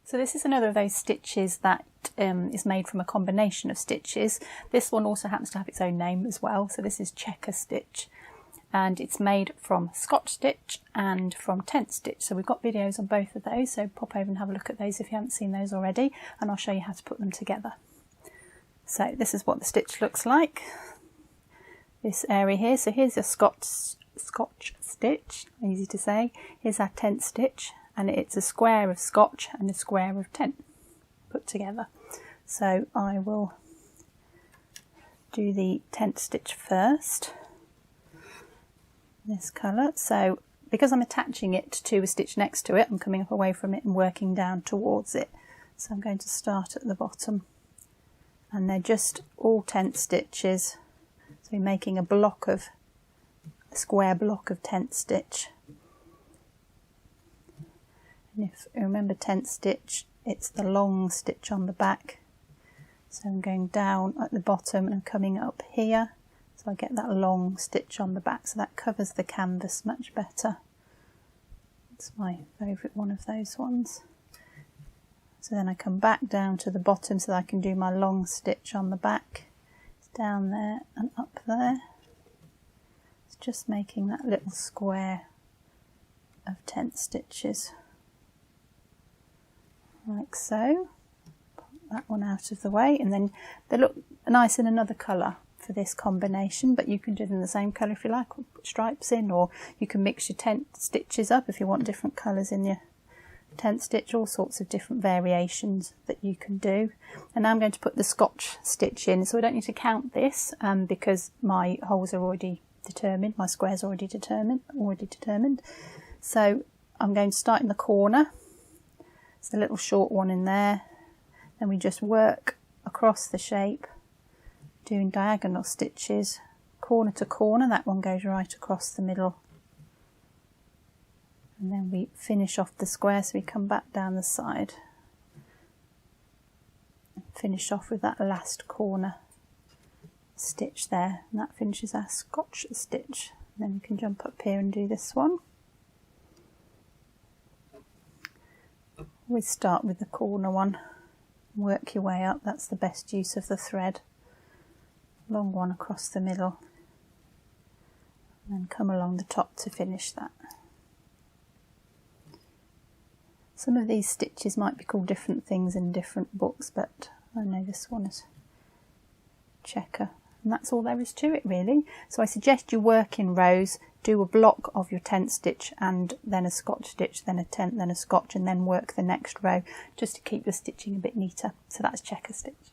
So this is another of those stitches that is made from a combination of stitches. This one also happens to have its own name as well. So this is Chequer stitch, and it's made from Scotch stitch and from tent stitch. So we've got videos on both of those, so pop over and have a look at those if you haven't seen those already, and I'll show you how to put them together. So this is what the stitch looks like, this area here. So here's a Scotch stitch, easy to say. Here's our tent stitch, and it's a square of Scotch and a square of tent put together. So I will do the tent stitch first, this colour. So because I'm attaching it to a stitch next to it, I'm coming up away from it and working down towards it. So I'm going to start at the bottom, and they're just all tent stitches. So we're making a square block of tent stitch. And if you remember tent stitch, it's the long stitch on the back. So I'm going down at the bottom and coming up here, so I get that long stitch on the back, so that covers the canvas much better. It's my favourite one of those ones. So then I come back down to the bottom so that I can do my long stitch on the back. It's down there and up there. It's just making that little square of tent stitches, like so. Pop that one out of the way, and then they look nice in another colour for this combination, but you can do them the same colour if you like, or put stripes in, or you can mix your tent stitches up if you want different colours in your tent stitch, all sorts of different variations that you can do. And now I'm going to put the Scotch stitch in, so I don't need to count this because my holes are already determined, my squares are already determined. So I'm going to start in the corner. It's a little short one in there. Then we just work across the shape, doing diagonal stitches, corner to corner. That one goes right across the middle. And then we finish off the square, so we come back down the side and finish off with that last corner stitch there, and that finishes our Scotch stitch. And then we can jump up here and do this one. We start with the corner one, work your way up. That's the best use of the thread. Long one across the middle, and then come along the top to finish that. Some of these stitches might be called different things in different books, but I know this one is Chequer, and that's all there is to it really. So I suggest you work in rows, do a block of your tent stitch and then a Scotch stitch, then a tent, then a Scotch, and then work the next row, just to keep your stitching a bit neater. So that's Chequer stitch.